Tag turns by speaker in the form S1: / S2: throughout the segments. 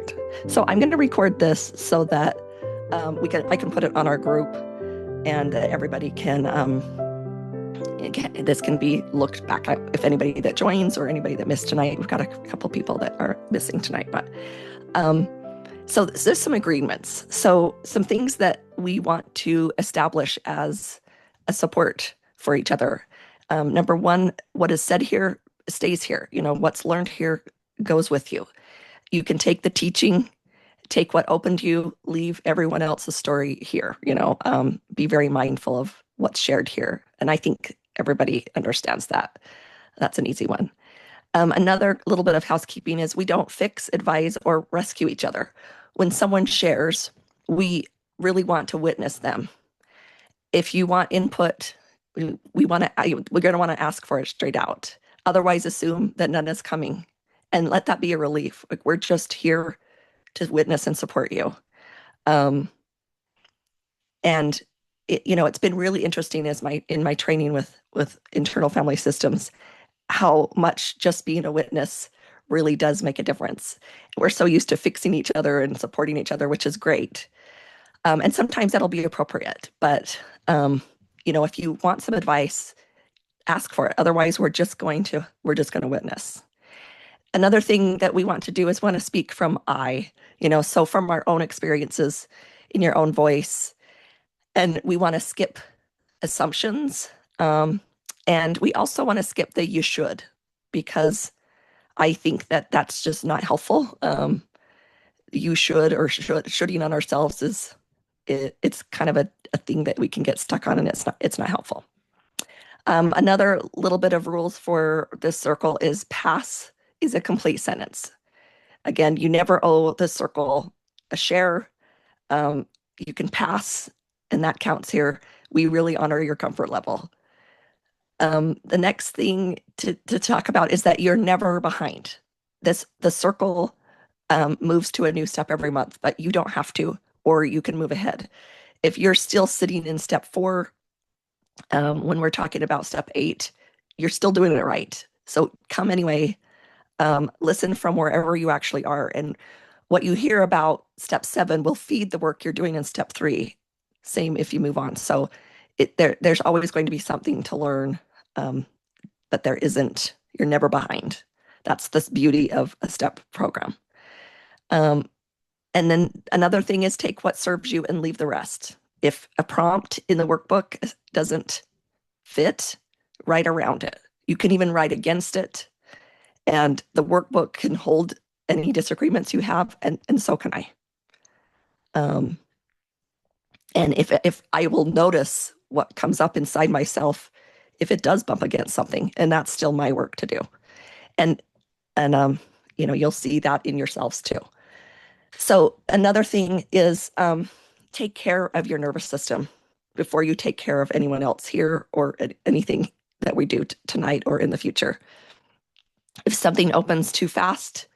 S1: Perfect. So I'm going to record this so that I can put it on our group, and that everybody this can be looked back at if anybody that joins or anybody that missed tonight. We've got a couple people that are missing tonight, but so there's some agreements. So some things that we want to establish as a support for each other. Number one, what is said here stays here. What's learned here goes with you. You can take the teaching, take what opened you, leave everyone else's story here. Be very mindful of what's shared here. And I think everybody understands that. That's an easy one. Another little bit of housekeeping is we don't fix, advise, or rescue each other. When someone shares, we really want to witness them. If you want input, we're going to want to ask for it straight out. Otherwise, assume that none is coming, and let that be a relief. Like, we're just here to witness and support you. And it's been really interesting in my training with internal family systems, how much just being a witness really does make a difference. We're so used to fixing each other and supporting each other, which is great. And sometimes that'll be appropriate, but if you want some advice, ask for it. Otherwise, we're just going to witness. Another thing that we want to do is want to speak from so from our own experiences in your own voice. And we want to skip assumptions. And we also want to skip the you should, because I think that that's just not helpful. You should or shoulding on ourselves it's kind of a thing that we can get stuck on, and it's not helpful. Another little bit of rules for this circle is pass is a complete sentence. Again, you never owe the circle a share. You can pass, and that counts here. We really honor your comfort level. The next thing to talk about is that you're never behind. The circle moves to a new step every month, but you don't have to, or you can move ahead. If you're still sitting in step 4, when we're talking about step 8, you're still doing it right. So come anyway. Listen from wherever you actually are. And what you hear about step 7 will feed the work you're doing in step 3. Same if you move on. So there's always going to be something to learn, but you're never behind. That's the beauty of a STEP program. And then another thing is take what serves you and leave the rest. If a prompt in the workbook doesn't fit, write around it. You can even write against it. And the workbook can hold any disagreements you have, and so can I. And if I will notice what comes up inside myself, if it does bump against something, and that's still my work to do. And you'll see that in yourselves too. So another thing is take care of your nervous system before you take care of anyone else here or anything that we do tonight or in the future. If something opens too fast,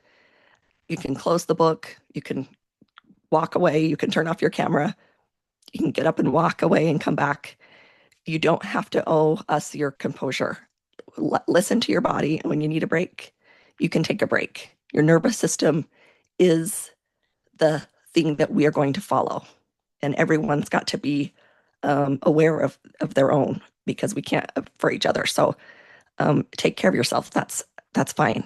S1: you can close the book, you can walk away, you can turn off your camera, you can get up and walk away and come back. You don't have to owe us your composure. Listen to your body, and when you need a break, you can take a break. Your nervous system is the thing that we are going to follow, and everyone's got to be aware of their own, because we can't for each other. So take care of yourself. That's fine.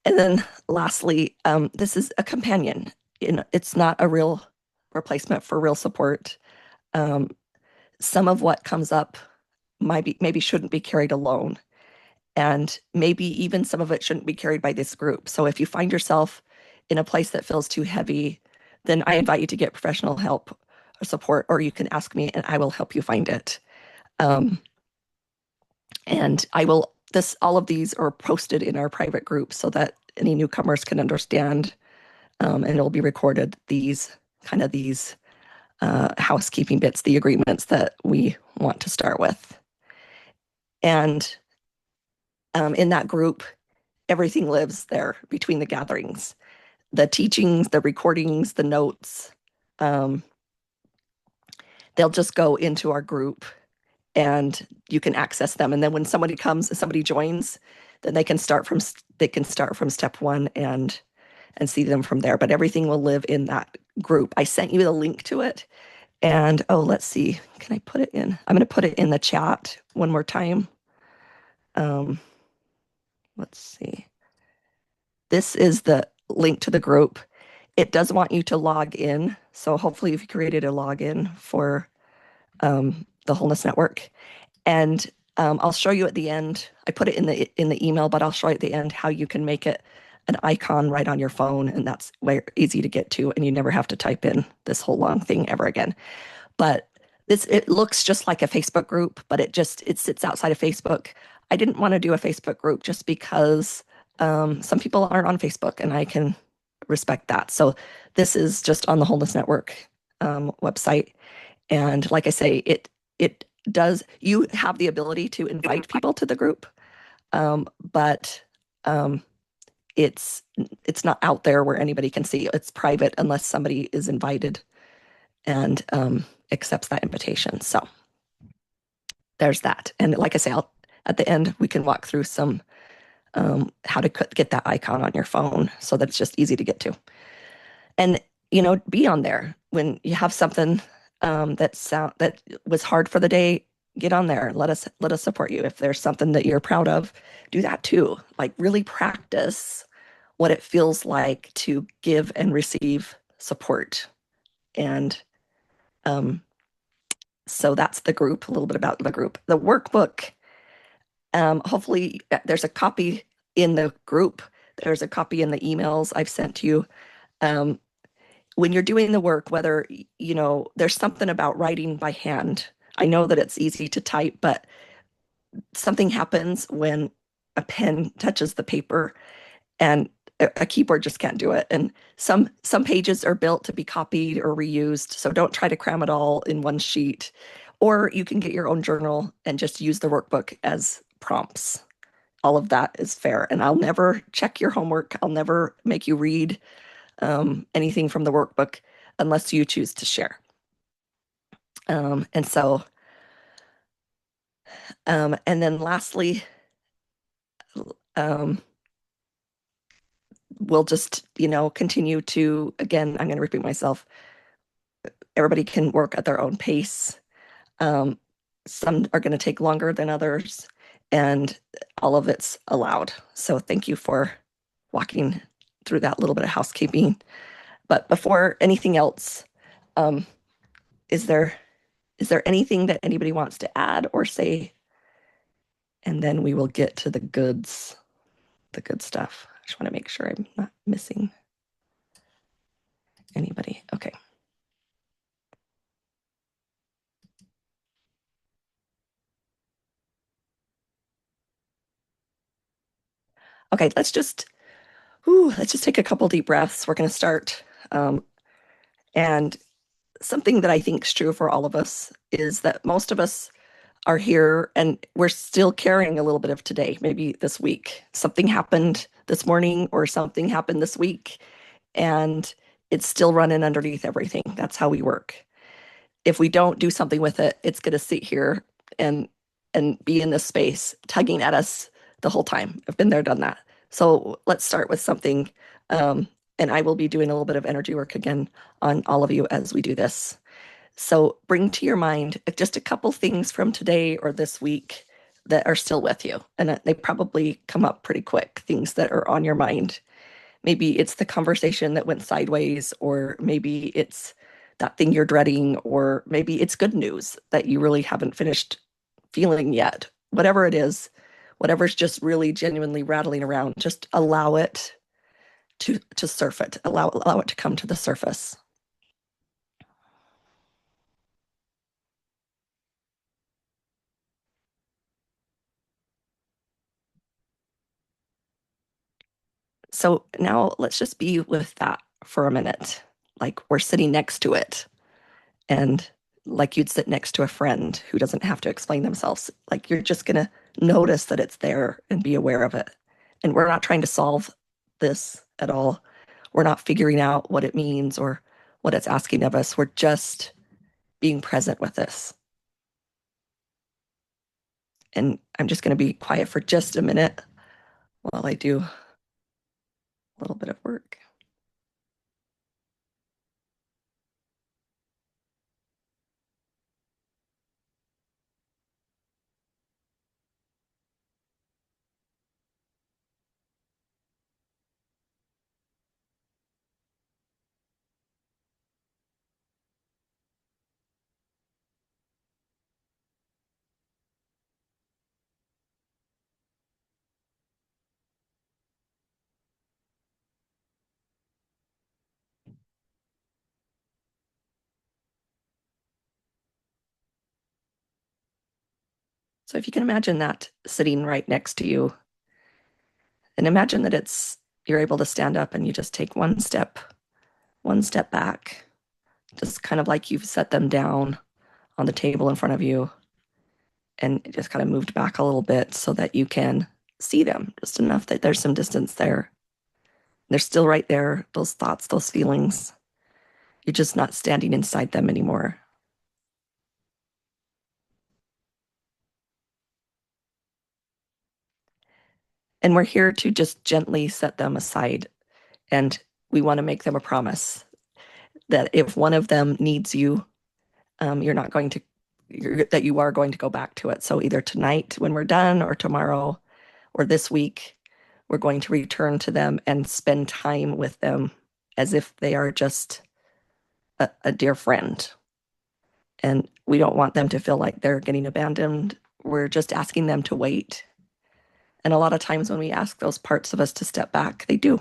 S1: And then lastly, this is a companion. It's not a real replacement for real support. Some of what comes up maybe shouldn't be carried alone. And maybe even some of it shouldn't be carried by this group. So if you find yourself in a place that feels too heavy, then I invite you to get professional help or support, or you can ask me and I will help you find it. And all of these are posted in our private group so that any newcomers can understand, and it'll be recorded, these housekeeping bits, the agreements that we want to start with. And in that group, everything lives there between the gatherings. The teachings, the recordings, the notes, they'll just go into our group and you can access them. And then when somebody joins, then they can start from step 1 and and see them from there. But everything will live in that group. I sent you the link to it. And oh, let's see. Can I put it in? I'm going to put it in the chat one more time. Um, let's see. This is the link to the group. It does want you to log in. So hopefully you've created a login for the Wholeness Network. And I'll show you at the end. I put it in the email, but I'll show you at the end how you can make it an icon right on your phone, and that's very easy to get to, and you never have to type in this whole long thing ever again. But it looks just like a Facebook group, but it sits outside of Facebook. I didn't want to do a Facebook group just because some people aren't on Facebook, and I can respect that. So this is just on the Wholeness Network website, and like I say, it does. You have the ability to invite people to the group, but it's it's not out there where anybody can see. It's private unless somebody is invited and accepts that invitation. So there's that. And like I say, at the end, we can walk through some how to get that icon on your phone so that it's just easy to get to. And, be on there when you have something that was hard for the day. Get on there. Let us support you. If there's something that you're proud of, do that too. Like really practice what it feels like to give and receive support. And so that's the group, a little bit about the group. The workbook, hopefully there's a copy in the group. There's a copy in the emails I've sent to you. When you're doing the work, whether, there's something about writing by hand. I know that it's easy to type, but something happens when a pen touches the paper and a keyboard just can't do it. And some pages are built to be copied or reused. So don't try to cram it all in one sheet. Or you can get your own journal and just use the workbook as prompts. All of that is fair. And I'll never check your homework. I'll never make you read anything from the workbook unless you choose to share. And so, and then lastly, we'll just, continue to, again, I'm going to repeat myself. Everybody can work at their own pace. Some are going to take longer than others, and all of it's allowed. So thank you for walking through that little bit of housekeeping. But before anything else, is there anything that anybody wants to add or say? And then we will get to the good stuff. I just want to make sure I'm not missing anybody. Okay. Okay, let's just take a couple deep breaths. We're going to start. And something that I think is true for all of us is that most of us are here and we're still carrying a little bit of today, maybe this week. Something happened this morning or something happened this week, and it's still running underneath everything. That's how we work. If we don't do something with it, it's going to sit here and be in this space tugging at us the whole time. I've been there, done that. So let's start with something. And I will be doing a little bit of energy work again on all of you as we do this. So bring to your mind just a couple things from today or this week that are still with you. And they probably come up pretty quick, things that are on your mind. Maybe it's the conversation that went sideways, or maybe it's that thing you're dreading, or maybe it's good news that you really haven't finished feeling yet. Whatever it is, whatever's just really genuinely rattling around, just allow it to surf it. Allow it to come to the surface. So now let's just be with that for a minute. Like we're sitting next to it, and like you'd sit next to a friend who doesn't have to explain themselves. Like you're just going to notice that it's there and be aware of it. And we're not trying to solve this at all. We're not figuring out what it means or what it's asking of us. We're just being present with this. And I'm just going to be quiet for just a minute while I do a little bit of work. So if you can imagine that sitting right next to you, and imagine that you're able to stand up and you just take one step back, just kind of like you've set them down on the table in front of you and just kind of moved back a little bit so that you can see them just enough that there's some distance there. They're still right there, those thoughts, those feelings. You're just not standing inside them anymore. And we're here to just gently set them aside. And we want to make them a promise that if one of them needs you, you're not going to, that you are going to go back to it. So either tonight when we're done, or tomorrow, or this week, we're going to return to them and spend time with them as if they are just a dear friend. And we don't want them to feel like they're getting abandoned. We're just asking them to wait. And a lot of times when we ask those parts of us to step back, they do.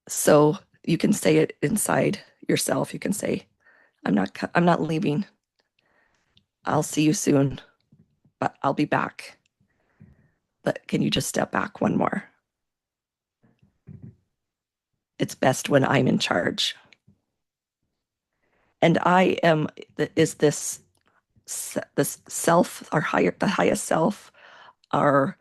S1: So you can say it inside yourself. You can say, I'm not leaving. I'll see you soon, but I'll be back. But can you just step back one more? It's best when I'm in charge. And I am is this self, our higher, the highest self, our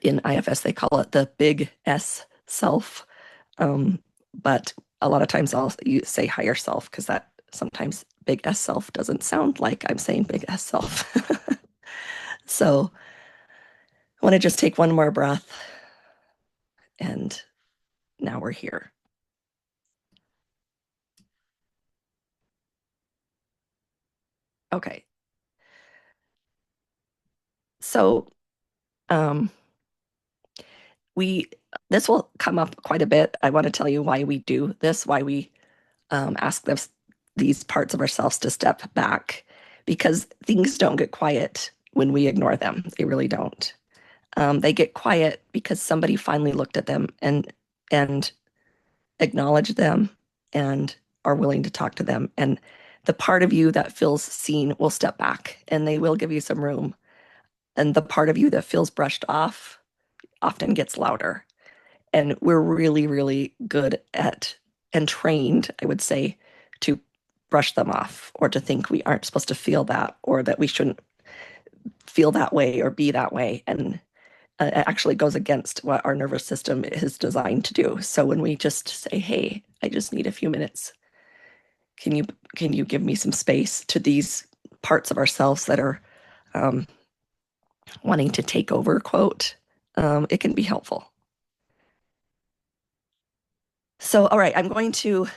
S1: in IFS they call it the big S self. But a lot of times I'll say higher self because that sometimes big S self doesn't sound like I'm saying big S self. So I want to just take one more breath, and now we're here. Okay. So um, we this will come up quite a bit. I want to tell you why we do this, why we ask these parts of ourselves to step back, because things don't get quiet when we ignore them. They really don't. They get quiet because somebody finally looked at them and acknowledged them and are willing to talk to them. And the part of you that feels seen will step back and they will give you some room. And the part of you that feels brushed off often gets louder. And we're really, really good at and trained, I would say, to brush them off or to think we aren't supposed to feel that or that we shouldn't feel that way or be that way. And it actually goes against what our nervous system is designed to do. So when we just say, "Hey, I just need a few minutes. Can you give me some space?" to these parts of ourselves that are um, wanting to take over, quote, it can be helpful. So, all right, I'm going to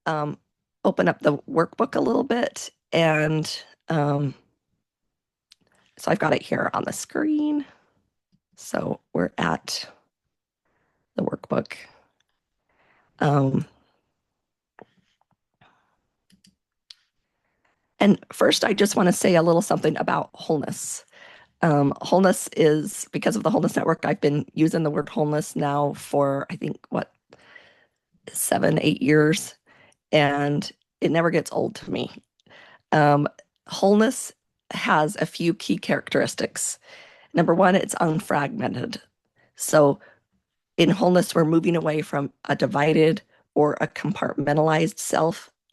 S1: um, open up the workbook a little bit, and so I've got it here on the screen. So we're at the workbook. And first, I just want to say a little something about wholeness. Wholeness is because of the Wholeness Network. I've been using the word wholeness now for, I think, what, 7, 8 years, and it never gets old to me. Wholeness has a few key characteristics. Number one, it's unfragmented. So in wholeness, we're moving away from a divided or a compartmentalized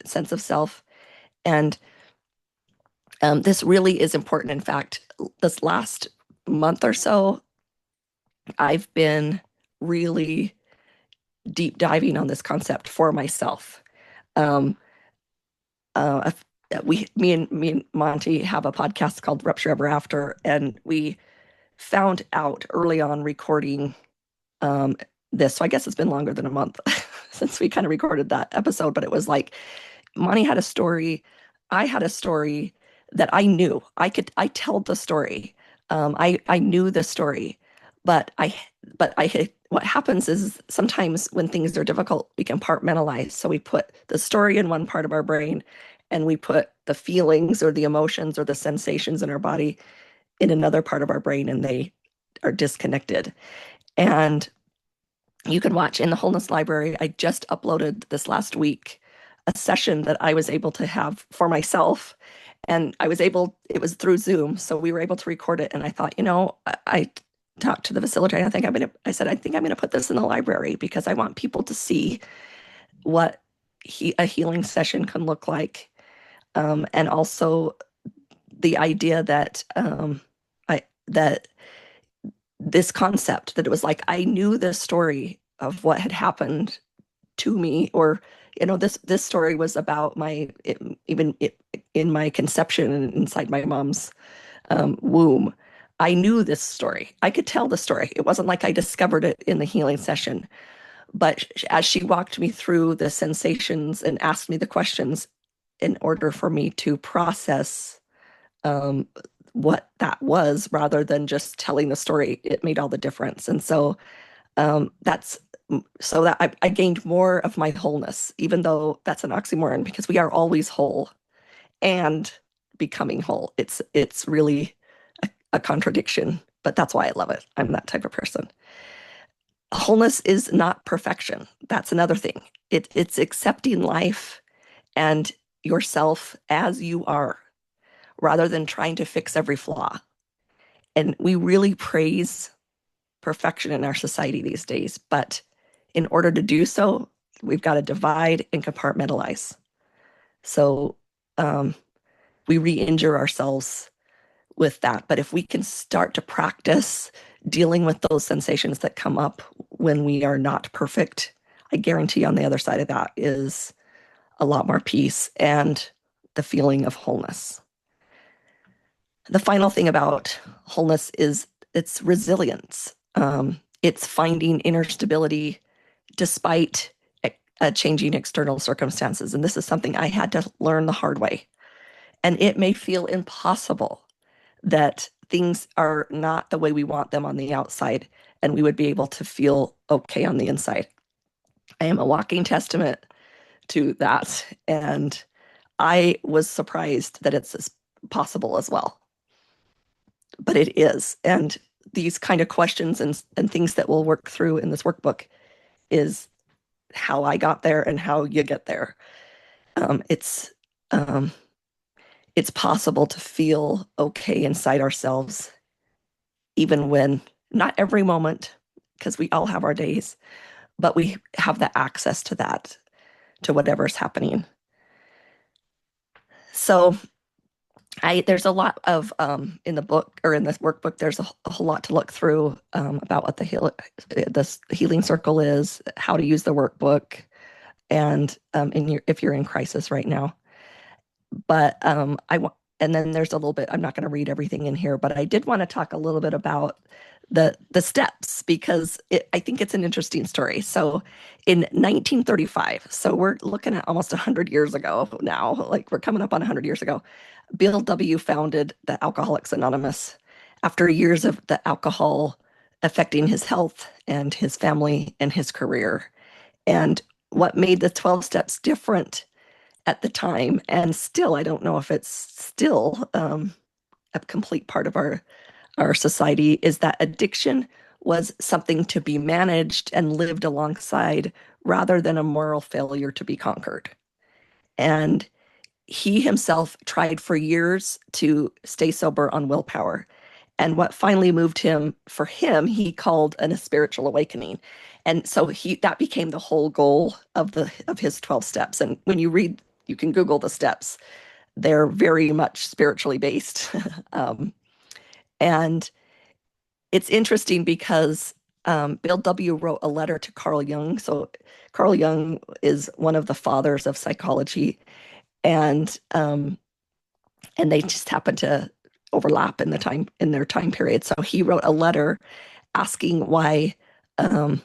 S1: sense of self. And this really is important. In fact, this last month or so, I've been really deep diving on this concept for myself. Um, uh, me and Monty have a podcast called Rupture Ever After, and we found out early on recording um, this. So I guess it's been longer than a month since we kind of recorded that episode, but it was like Monty had a story, I had a story that I knew. I told the story. I knew the story, but what happens is sometimes when things are difficult, we compartmentalize. So we put the story in one part of our brain and we put the feelings or the emotions or the sensations in our body in another part of our brain, and they are disconnected. And you can watch in the Wholeness Library. I just uploaded this last week a session that I was able to have for myself. And it was through Zoom. So we were able to record it. And I thought, I talked to the facilitator. I said, I think I'm going to put this in the library because I want people to see what a healing session can look like. And also the idea that, that this concept that it was like I knew the story of what had happened to me, or this story was about in my conception inside my mom's womb. I knew this story. I could tell the story. It wasn't like I discovered it in the healing session, but as she walked me through the sensations and asked me the questions in order for me to process um, what that was rather than just telling the story, it made all the difference. And so that's so that I gained more of my wholeness, even though that's an oxymoron because we are always whole and becoming whole. It's really a contradiction, but that's why I love it. I'm that type of person. Wholeness is not perfection. That's another thing. It's accepting life and yourself as you are rather than trying to fix every flaw. And we really praise perfection in our society these days, but in order to do so, we've got to divide and compartmentalize. So um, we re-injure ourselves with that. But if we can start to practice dealing with those sensations that come up when we are not perfect, I guarantee on the other side of that is a lot more peace and the feeling of wholeness. The final thing about wholeness is its resilience. It's finding inner stability despite changing external circumstances. And this is something I had to learn the hard way. And it may feel impossible that things are not the way we want them on the outside, and we would be able to feel okay on the inside. I am a walking testament to that. And I was surprised that it's as possible as well. But it is. And these kind of questions and things that we'll work through in this workbook is how I got there and how you get there. Um, it's um, it's possible to feel okay inside ourselves, even when not every moment, because we all have our days, but we have the access to that, to whatever's happening. So there's a lot of in the book or in this workbook, there's a whole lot to look through about what this healing circle is, how to use the workbook, and if you're in crisis right now. But and then there's a little bit, I'm not going to read everything in here, but I did want to talk a little bit about the steps because I think it's an interesting story. So in 1935, so we're looking at almost 100 years ago now, like we're coming up on 100 years ago, Bill W. founded the Alcoholics Anonymous after years of the alcohol affecting his health and his family and his career. And what made the 12 steps different at the time, and still, I don't know if it's still a complete part of our society, is that addiction was something to be managed and lived alongside rather than a moral failure to be conquered. And he himself tried for years to stay sober on willpower. And what finally moved him, for him, he called a spiritual awakening. And so that became the whole goal of his 12 steps. And when you read, you can Google the steps. They're very much spiritually based. And it's interesting because Bill W. wrote a letter to Carl Jung. So Carl Jung is one of the fathers of psychology, and they just happened to overlap in their time period. So he wrote a letter asking why, kind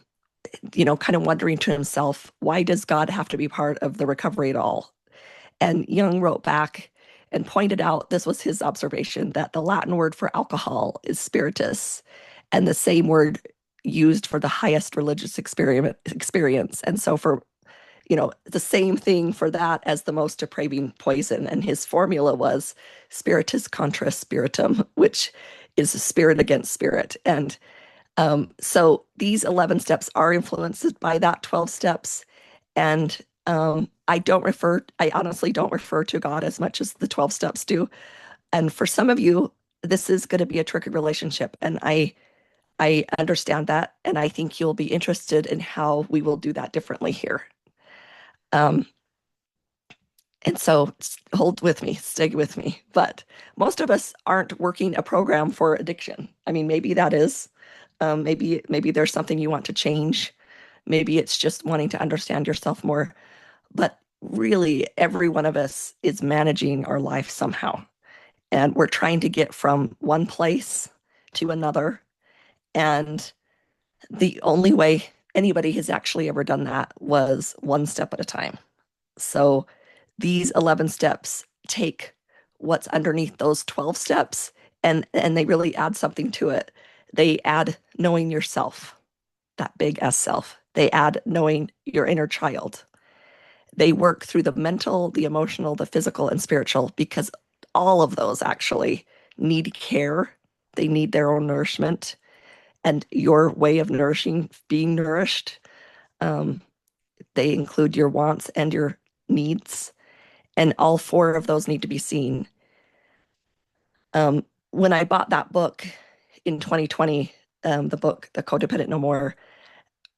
S1: of wondering to himself, why does God have to be part of the recovery at all? And Jung wrote back and pointed out, this was his observation, that the Latin word for alcohol is spiritus, and the same word used for the highest religious experience. And so for, the same thing for that as the most depraving poison. And his formula was spiritus contra spiritum, which is spirit against spirit. And so these 11 steps are influenced by that 12 steps. And I honestly don't refer to God as much as the 12 steps do. And for some of you, this is going to be a tricky relationship. And I understand that. And I think you'll be interested in how we will do that differently here. Um, and so hold with me, stay with me. But most of us aren't working a program for addiction. I mean, maybe that is. Maybe there's something you want to change. Maybe it's just wanting to understand yourself more. But really, every one of us is managing our life somehow. And we're trying to get from one place to another. And the only way anybody has actually ever done that was one step at a time. So these 11 steps take what's underneath those 12 steps and they really add something to it. They add knowing yourself, that big S self. They add knowing your inner child. They work through the mental, the emotional, the physical, and spiritual because all of those actually need care. They need their own nourishment and your way of nourishing, being nourished. Um, they include your wants and your needs, and all four of those need to be seen. When I bought that book in 2020, the book, The Codependent No More,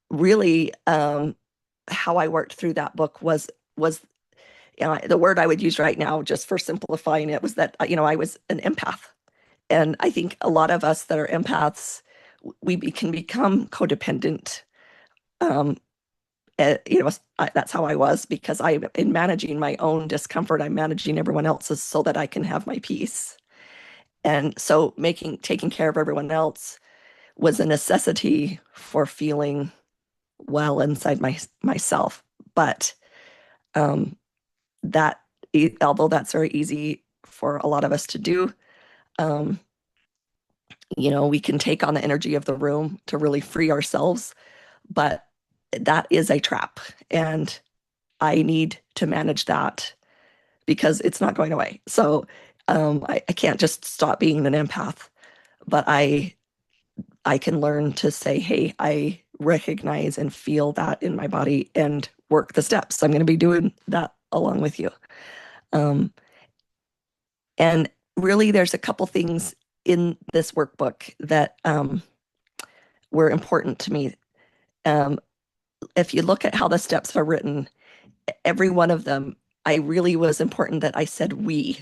S1: really how I worked through that book was the word I would use right now, just for simplifying it, was that I was an empath, and I think a lot of us that are empaths, can become codependent. Um, that's how I was because in managing my own discomfort, I'm managing everyone else's so that I can have my peace. And so taking care of everyone else was a necessity for feeling well inside myself. But um, that, although that's very easy for a lot of us to do, um, we can take on the energy of the room to really free ourselves. But that is a trap. And I need to manage that because it's not going away. So I can't just stop being an empath, but I can learn to say, hey, I recognize and feel that in my body and work the steps. I'm going to be doing that along with you. Um, and really, there's a couple things in this workbook that were important to me. Um, if you look at how the steps are written, every one of them, I really was important that I said we,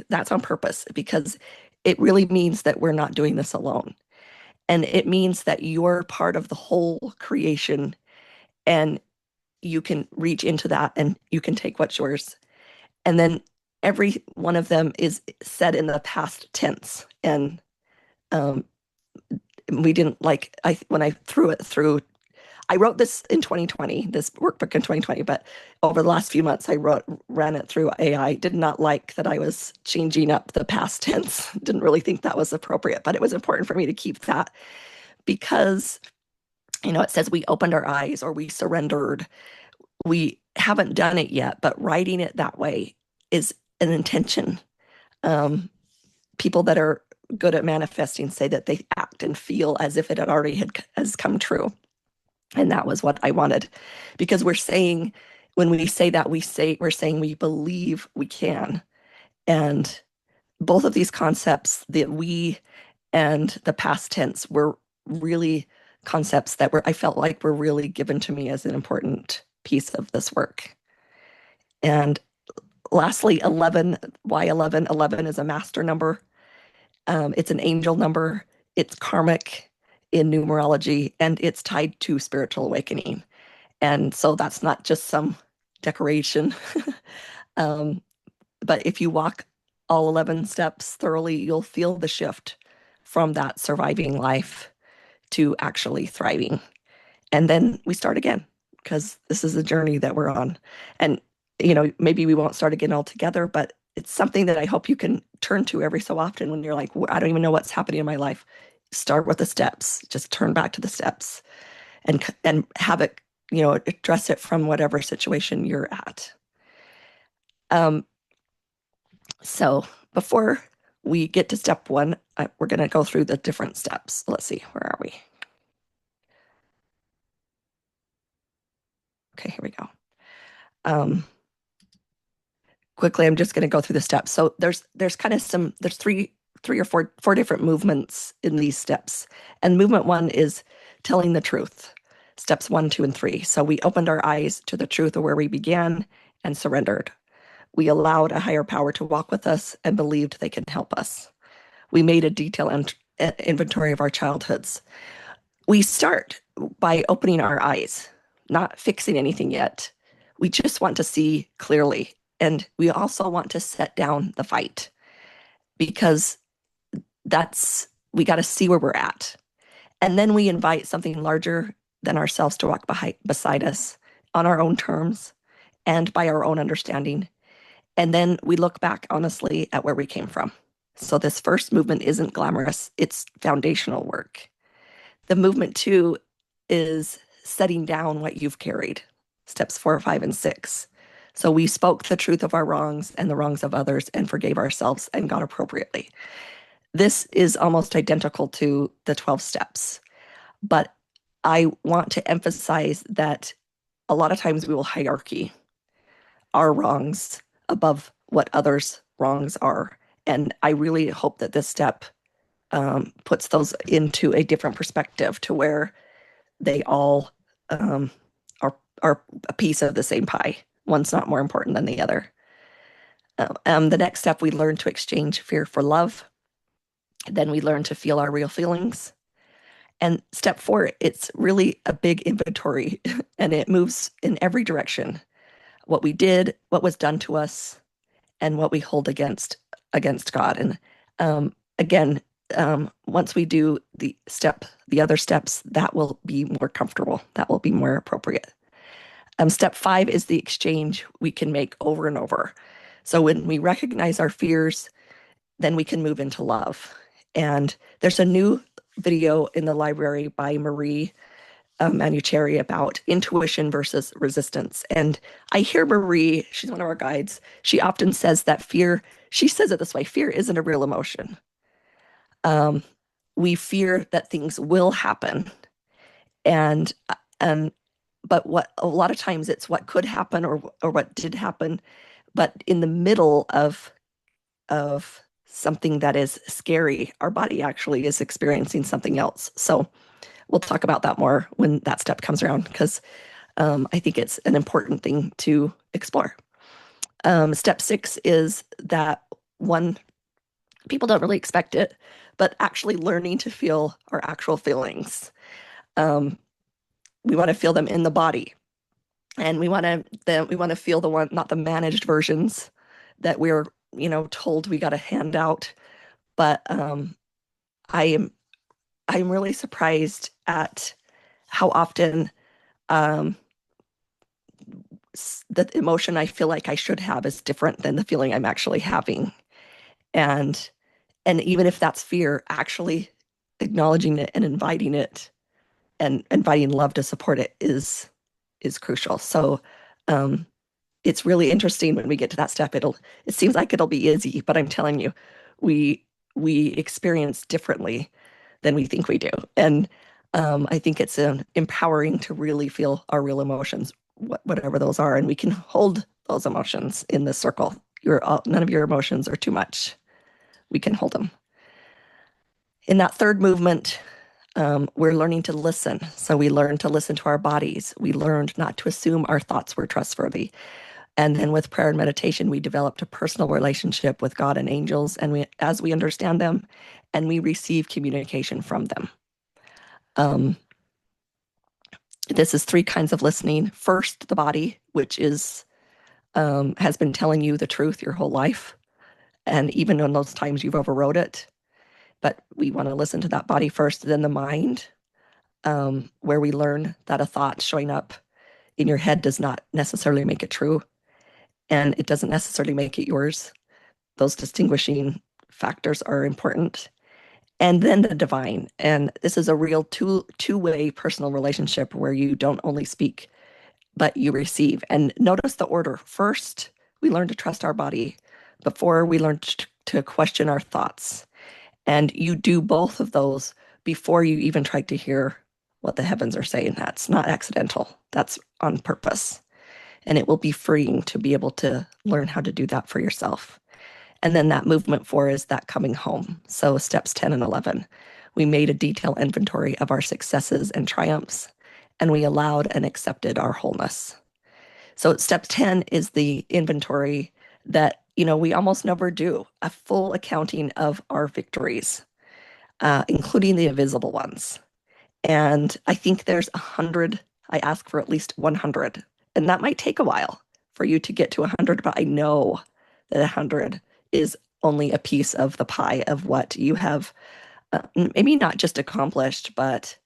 S1: that's on purpose because it really means that we're not doing this alone. And it means that you're part of the whole creation and you can reach into that and you can take what's yours. And then every one of them is said in the past tense. And um, we didn't like, when I threw it through, I wrote this in 2020, this workbook in 2020, but over the last few months, ran it through AI. Did not like that I was changing up the past tense. Didn't really think that was appropriate, but it was important for me to keep that because, it says we opened our eyes or we surrendered. We haven't done it yet, but writing it that way is an intention. People that are good at manifesting say that they act and feel as if it has come true. And that was what I wanted because when we say that, we're saying we believe we can. And both of these concepts, the we and the past tense, were really concepts that I felt like were really given to me as an important piece of this work. And lastly, 11, why 11? 11 is a master number. It's an angel number. It's karmic in numerology, and it's tied to spiritual awakening. And so that's not just some decoration. um, but if you walk all 11 steps thoroughly, you'll feel the shift from that surviving life to actually thriving. And then we start again because this is a journey that we're on. And, maybe we won't start again altogether, but it's something that I hope you can turn to every so often when you're like, I don't even know what's happening in my life. Start with the steps, just turn back to the steps and have it, address it from whatever situation you're at. So before we get to step one, we're going to go through the different steps. Let's see, where are we? Okay, here we go. Um, quickly, I'm just going to go through the steps. So there's kind of there's three or four different movements in these steps. And movement one is telling the truth. Steps one, two, and three. So we opened our eyes to the truth of where we began and surrendered. We allowed a higher power to walk with us and believed they can help us. We made a detailed inventory of our childhoods. We start by opening our eyes, not fixing anything yet. We just want to see clearly. And we also want to set down the fight because we got to see where we're at. And then we invite something larger than ourselves to walk beside us on our own terms and by our own understanding. And then we look back honestly at where we came from. So this first movement isn't glamorous, it's foundational work. The movement two is setting down what you've carried, steps 4, 5, and 6. So we spoke the truth of our wrongs and the wrongs of others and forgave ourselves and got appropriately. This is almost identical to the 12 steps, but I want to emphasize that a lot of times we will hierarchy our wrongs above what others' wrongs are. And I really hope that this step puts those into a different perspective to where they all um, are a piece of the same pie. One's not more important than the other. The next step, we learn to exchange fear for love. Then we learn to feel our real feelings. And step 4, it's really a big inventory and it moves in every direction. What we did, what was done to us, and what we hold against God. And again, once we do the other steps, that will be more comfortable. That will be more appropriate. Step 5 is the exchange we can make over and over. So when we recognize our fears, then we can move into love. And there's a new video in the library by Marie Manucheri about intuition versus resistance. And I hear Marie, she's one of our guides, she often says that fear, she says it this way, fear isn't a real emotion. We fear that things will happen. And and but what a lot of times it's what could happen or what did happen. But in the middle of something that is scary, our body actually is experiencing something else. So we'll talk about that more when that step comes around because I think it's an important thing to explore. Step 6 is that one, people don't really expect it, but actually learning to feel our actual feelings. We want to feel them in the body, and we want to feel the one, not the managed versions that we're told we got to hand out. But I am I'm really surprised at how often um, the emotion I feel like I should have is different than the feeling I'm actually having. And and even if that's fear, actually acknowledging it and inviting it and inviting love to support it is crucial. So um, it's really interesting when we get to that step. It seems like it'll be easy, but I'm telling you, we we experience differently than we think we do. And I think it's empowering to really feel our real emotions, whatever those are, and we can hold those emotions in this circle. None of your emotions are too much. We can hold them. In that third movement, we're learning to listen. So we learn to listen to our bodies. We learned not to assume our thoughts were trustworthy. And then with prayer and meditation, we developed a personal relationship with God and angels, and as we understand them, and we receive communication from them. Um, this is 3 kinds of listening. First, the body, which has been telling you the truth your whole life, and even in those times you've overrode it. But we want to listen to that body first. Then the mind, where we learn that a thought showing up in your head does not necessarily make it true, and it doesn't necessarily make it yours. Those distinguishing factors are important. And then the divine. And this is a real two-way personal relationship where you don't only speak, but you receive. And notice the order. First, we learn to trust our body before we learn to question our thoughts. And you do both of those before you even try to hear what the heavens are saying. That's not accidental. That's on purpose. And it will be freeing to be able to learn how to do that for yourself. And then that movement 4 is that coming home. So steps 10 and 11. We made a detailed inventory of our successes and triumphs, and we allowed and accepted our wholeness. So step 10 is the inventory that, we almost never do, a full accounting of our victories, including the invisible ones. And I think there's 100. I ask for at least 100. And that might take a while for you to get to 100, but I know that 100 is only a piece of the pie of what you have, maybe not just accomplished, but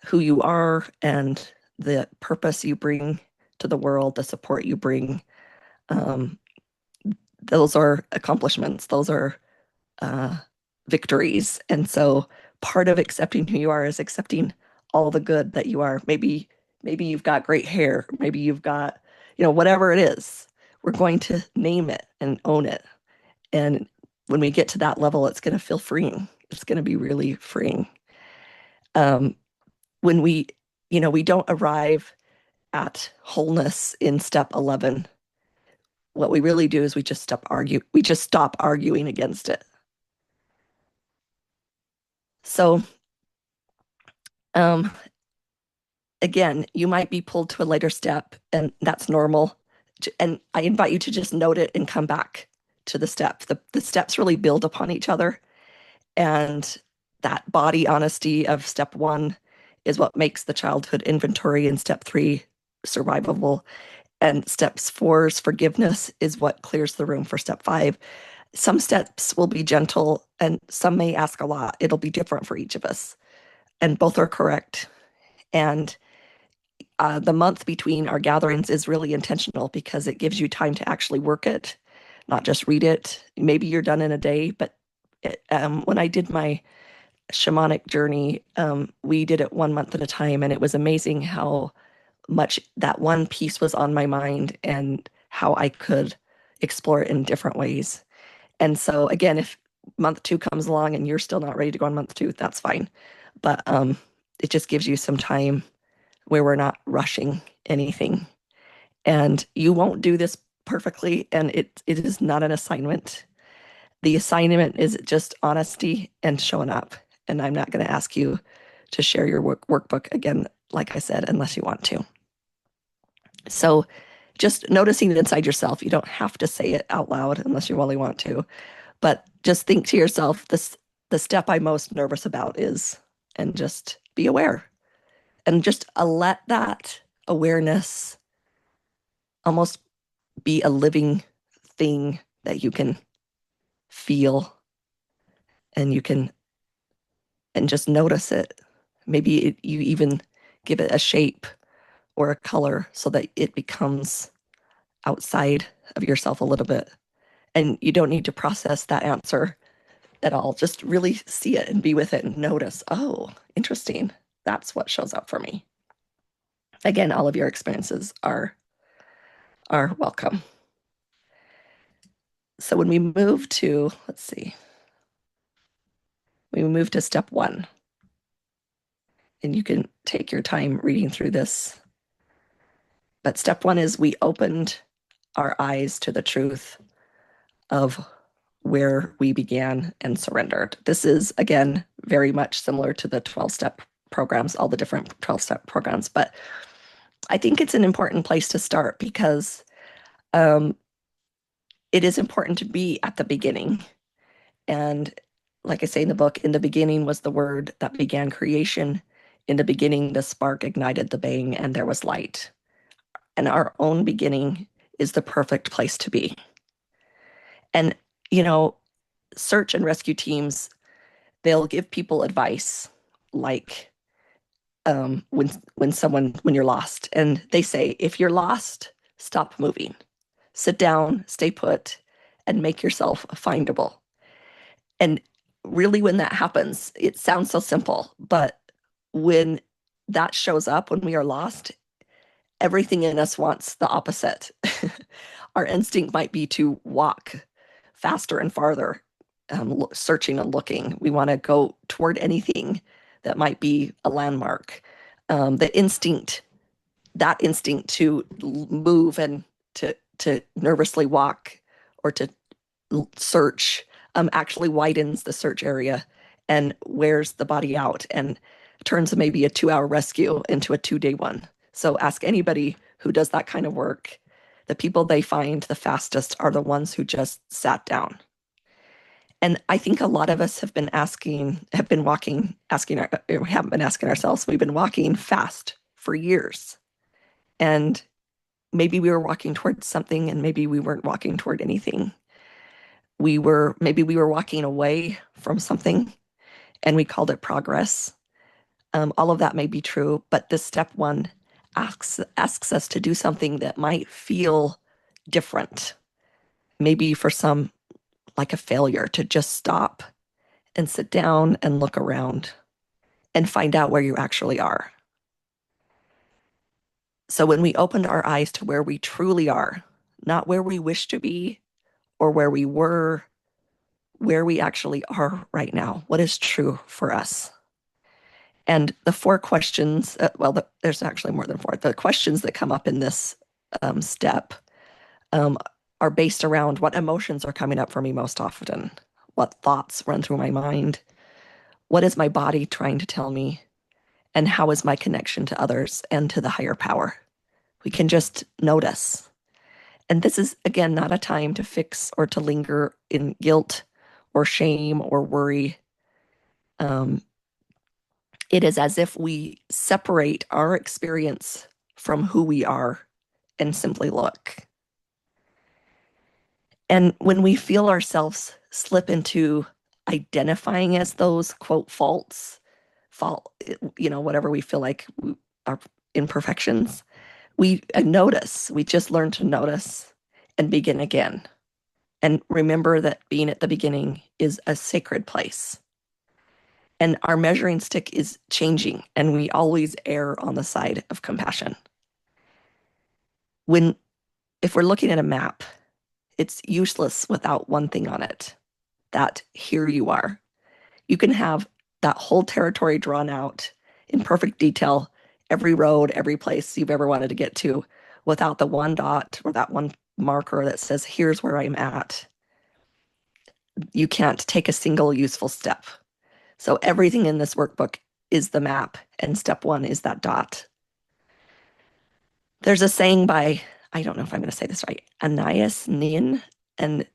S1: who you are and the purpose you bring to the world, the support you bring. Um, those are accomplishments. Those are uh, victories. And so part of accepting who you are is accepting all the good that you are. Maybe you've got great hair. Maybe you've got, whatever it is. We're going to name it and own it. And when we get to that level, it's going to feel freeing. It's going to be really freeing. When we don't arrive at wholeness in step 11, what we really do is we just stop arguing against it. So um, again, you might be pulled to a later step, and that's normal. And I invite you to just note it and come back to the step. The steps really build upon each other. And that body honesty of step 1 is what makes the childhood inventory in step 3 survivable. And steps 4's forgiveness is what clears the room for step 5. Some steps will be gentle and some may ask a lot. It'll be different for each of us. And both are correct. And the month between our gatherings is really intentional because it gives you time to actually work it, not just read it. Maybe you're done in a day, but when I did my shamanic journey, we did it 1 month at a time, and it was amazing how much that one piece was on my mind and how I could explore it in different ways. And so again, if month 2 comes along and you're still not ready to go on month 2, that's fine. But it just gives you some time where we're not rushing anything. And you won't do this perfectly, and it is not an assignment. The assignment is just honesty and showing up. And I'm not going to ask you to share your workbook again, like I said, unless you want to. So just noticing it inside yourself. You don't have to say it out loud unless you really want to. But just think to yourself, the step I'm most nervous about is, and just be aware. And just let that awareness almost be a living thing that you can feel and just notice it. Maybe you even give it a shape or a color so that it becomes outside of yourself a little bit. And you don't need to process that answer at all. Just really see it and be with it and notice, oh, interesting. That's what shows up for me. Again, all of your experiences are welcome. So when we move to, we move to step 1. And you can take your time reading through this. But step 1 is we opened our eyes to the truth of where we began and surrendered. This is, again, very much similar to the 12-step programs, all the different 12-step programs. But I think it's an important place to start because it is important to be at the beginning. And like I say in the book, in the beginning was the word that began creation. In the beginning, the spark ignited the bang and there was light. And our own beginning is the perfect place to be. And, search and rescue teams, they'll give people advice like when you're lost. And they say, if you're lost, stop moving. Sit down, stay put, and make yourself findable. And really, when that happens, it sounds so simple, but when that shows up, when we are lost, everything in us wants the opposite. Our instinct might be to walk faster and farther, searching and looking. We want to go toward anything that might be a landmark. The instinct that instinct to move and to nervously walk or to search actually widens the search area and wears the body out and turns maybe a 2-hour rescue into a 2-day one. So ask anybody who does that kind of work. The people they find the fastest are the ones who just sat down. And I think a lot of us have been walking, we haven't been asking ourselves, we've been walking fast for years. And maybe we were walking towards something and maybe we weren't walking toward anything. Maybe we were walking away from something and we called it progress. All of that may be true, but this step one asks us to do something that might feel different. Maybe for some, like a failure, to just stop and sit down and look around and find out where you actually are. So when we opened our eyes to where we truly are, not where we wish to be or where we were, where we actually are right now, what is true for us. And the 4 questions, there's actually more than 4. The questions that come up in this step um, are based around what emotions are coming up for me most often, what thoughts run through my mind, what is my body trying to tell me, and how is my connection to others and to the higher power. We can just notice. And this is, again, not a time to fix or to linger in guilt or shame or worry. It is as if we separate our experience from who we are and simply look. And when we feel ourselves slip into identifying as those quote faults, whatever we feel like are imperfections, we notice, we just learn to notice and begin again. And remember that being at the beginning is a sacred place. And our measuring stick is changing, and we always err on the side of compassion. If we're looking at a map, it's useless without one thing on it, that here you are. You can have that whole territory drawn out in perfect detail, every road, every place you've ever wanted to get to, without the one dot or that one marker that says, here's where I'm at. You can't take a single useful step. So everything in this workbook is the map, and step 1 is that dot. There's a saying by, I don't know if I'm going to say this right, Anais Nin, and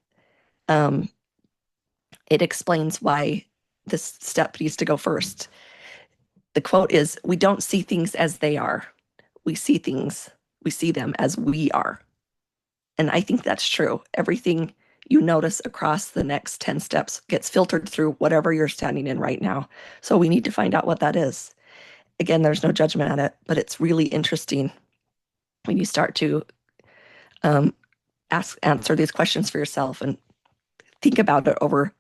S1: it explains why this step needs to go first. The quote is, "We don't see things as they are. We see them as we are." And I think that's true. Everything you notice across the next 10 steps gets filtered through whatever you're standing in right now. So we need to find out what that is. Again, there's no judgment at it, but it's really interesting when you start to answer these questions for yourself and think about it over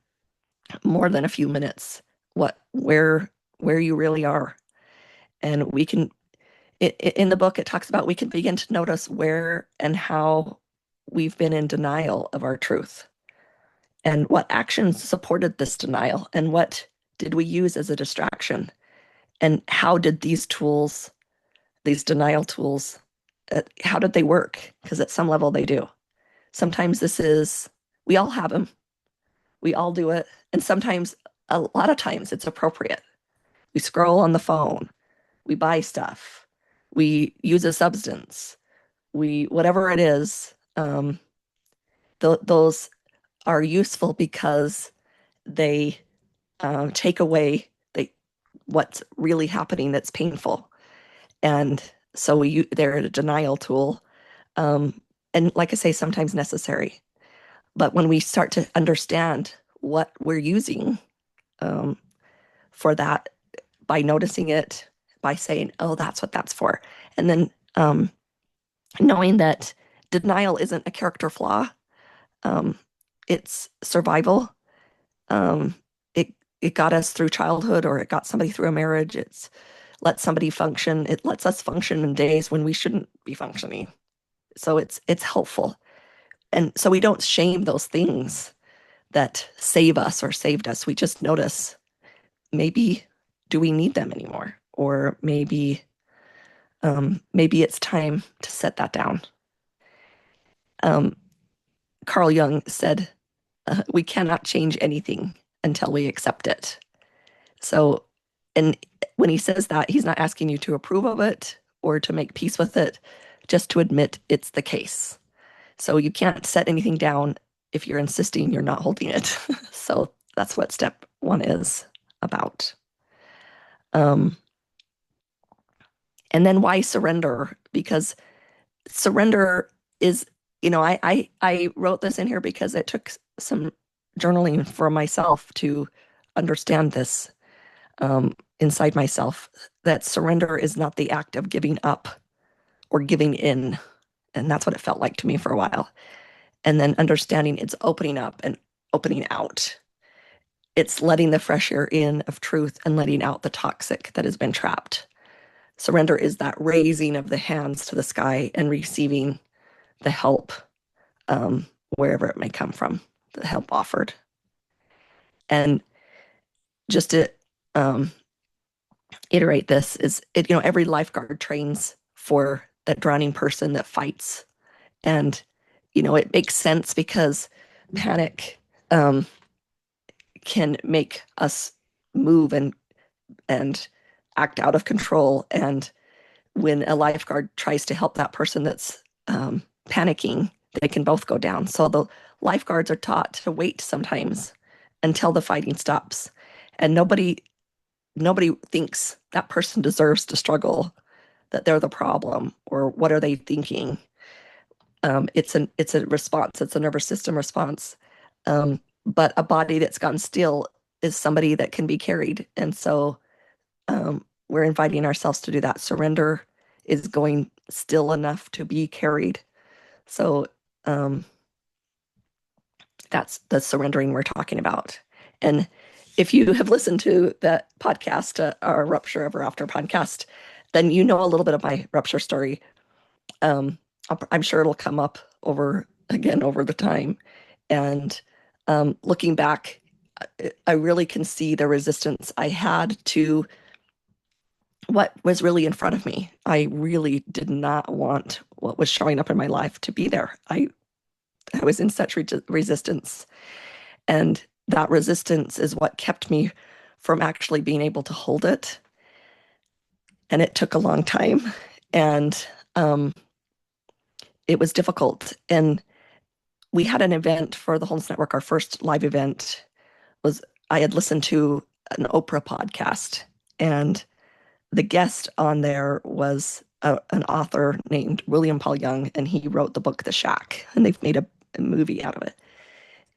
S1: more than a few minutes, where you really are. And we can, in the book, it talks about we can begin to notice where and how we've been in denial of our truth, and what actions supported this denial, and what did we use as a distraction, and how did these denial tools, how did they work? Because at some level they do. Sometimes we all have them, we all do it, and sometimes, a lot of times, it's appropriate. We scroll on the phone, we buy stuff, we use a substance, whatever it is, those are useful because they take away what's really happening that's painful. And so they're a denial tool. And like I say, sometimes necessary. But when we start to understand what we're using for that, by noticing it, by saying, oh, that's what that's for. And then knowing that denial isn't a character flaw. It's survival. It got us through childhood, or it got somebody through a marriage. It's let somebody function. It lets us function in days when we shouldn't be functioning. So it's helpful. And so we don't shame those things that save us or saved us. We just notice, maybe do we need them anymore? Or maybe Maybe it's time to set that down. Um, Carl Jung said, we cannot change anything until we accept it. So, and when he says that, he's not asking you to approve of it or to make peace with it, just to admit it's the case. So you can't set anything down if you're insisting you're not holding it. So that's what step one is about. Um, and then why surrender? Because surrender is, I wrote this in here because it took some journaling for myself to understand this inside myself, that surrender is not the act of giving up or giving in. And that's what it felt like to me for a while. And then understanding it's opening up and opening out. It's letting the fresh air in of truth and letting out the toxic that has been trapped. Surrender is that raising of the hands to the sky and receiving the help, wherever it may come from, the help offered. And just to um, iterate this is, every lifeguard trains for that drowning person that fights. And, it makes sense because panic um, can make us move and act out of control. And when a lifeguard tries to help that person that's panicking, they can both go down. So the lifeguards are taught to wait sometimes until the fighting stops. And nobody thinks that person deserves to struggle, that they're the problem, or what are they thinking? It's a response. It's a nervous system response. But a body that's gone still is somebody that can be carried. And so we're inviting ourselves to do that. Surrender is going still enough to be carried. So um, that's the surrendering we're talking about. And if you have listened to that podcast, our Rupture Ever After podcast, then you know a little bit of my rupture story. Um, I'm sure it'll come up over the time. And looking back, I really can see the resistance I had to what was really in front of me. I really did not want what was showing up in my life to be there. I was in such resistance. And that resistance is what kept me from actually being able to hold it. And it took a long time. And it was difficult. And we had an event for the Wholeness Network. Our first live event was I had listened to an Oprah podcast, and the guest on there was an author named William Paul Young, and he wrote the book The Shack, and they've made a movie out of it.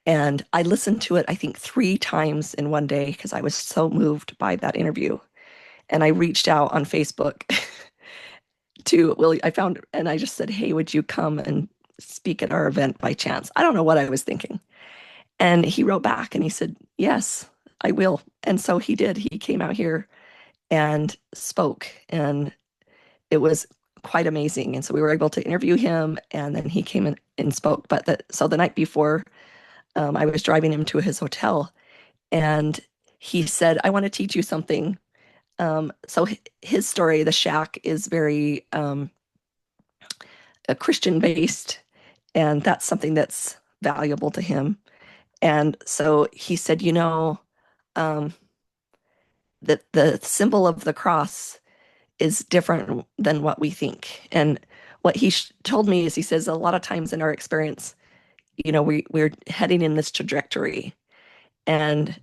S1: And I listened to it, I think, 3 times in one day because I was so moved by that interview. And I reached out on Facebook to Willie. I found, and I just said, "Hey, would you come and speak at our event by chance?" I don't know what I was thinking. And he wrote back and he said, "Yes, I will." And so he did. He came out here and spoke, and it was quite amazing. And so we were able to interview him, and then he came in and spoke. So the night before, I was driving him to his hotel, and he said, "I want to teach you something." So his story, The Shack, is very Christian based, and that's something that's valuable to him. And so he said, um, that the symbol of the cross is different than what we think. And what he told me is, he says, a lot of times in our experience, we're heading in this trajectory. And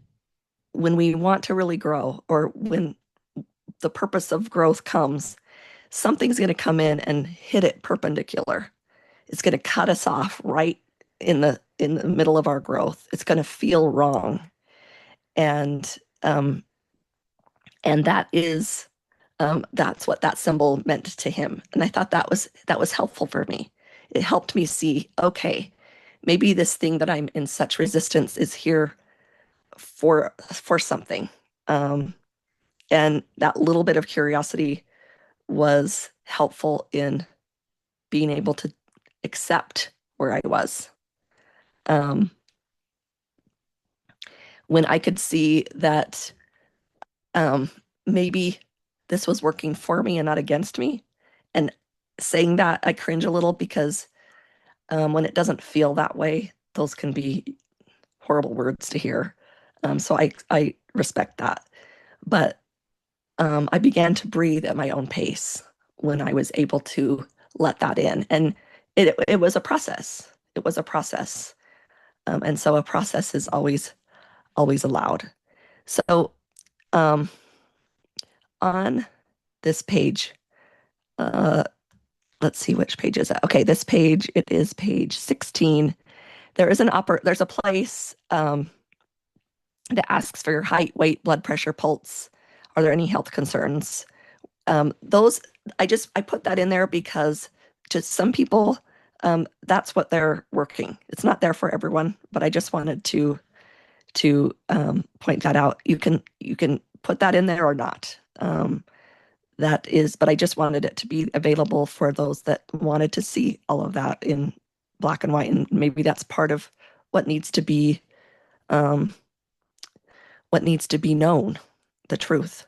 S1: when we want to really grow, or when the purpose of growth comes, something's going to come in and hit it perpendicular. It's going to cut us off right in the middle of our growth. It's going to feel wrong. And um, and that's what that symbol meant to him. And I thought that was helpful for me. It helped me see, okay, maybe this thing that I'm in such resistance is here for something. Um, and that little bit of curiosity was helpful in being able to accept where I was. Um, when I could see that maybe this was working for me and not against me, And saying that, I cringe a little because when it doesn't feel that way, those can be horrible words to hear. So I respect that. But I began to breathe at my own pace when I was able to let that in. And it was a process. It was a process. And so a process is always allowed. So um, on this page, uh, let's see which page is it. Okay, this page, it is page 16. There's a place that asks for your height, weight, blood pressure, pulse. Are there any health concerns? Those I put that in there because just some people, that's what they're working. It's not there for everyone, but I just wanted to point that out. You can put that in there or not. That is, but I just wanted it to be available for those that wanted to see all of that in black and white, and maybe that's part of what needs to be um, what needs to be known, the truth.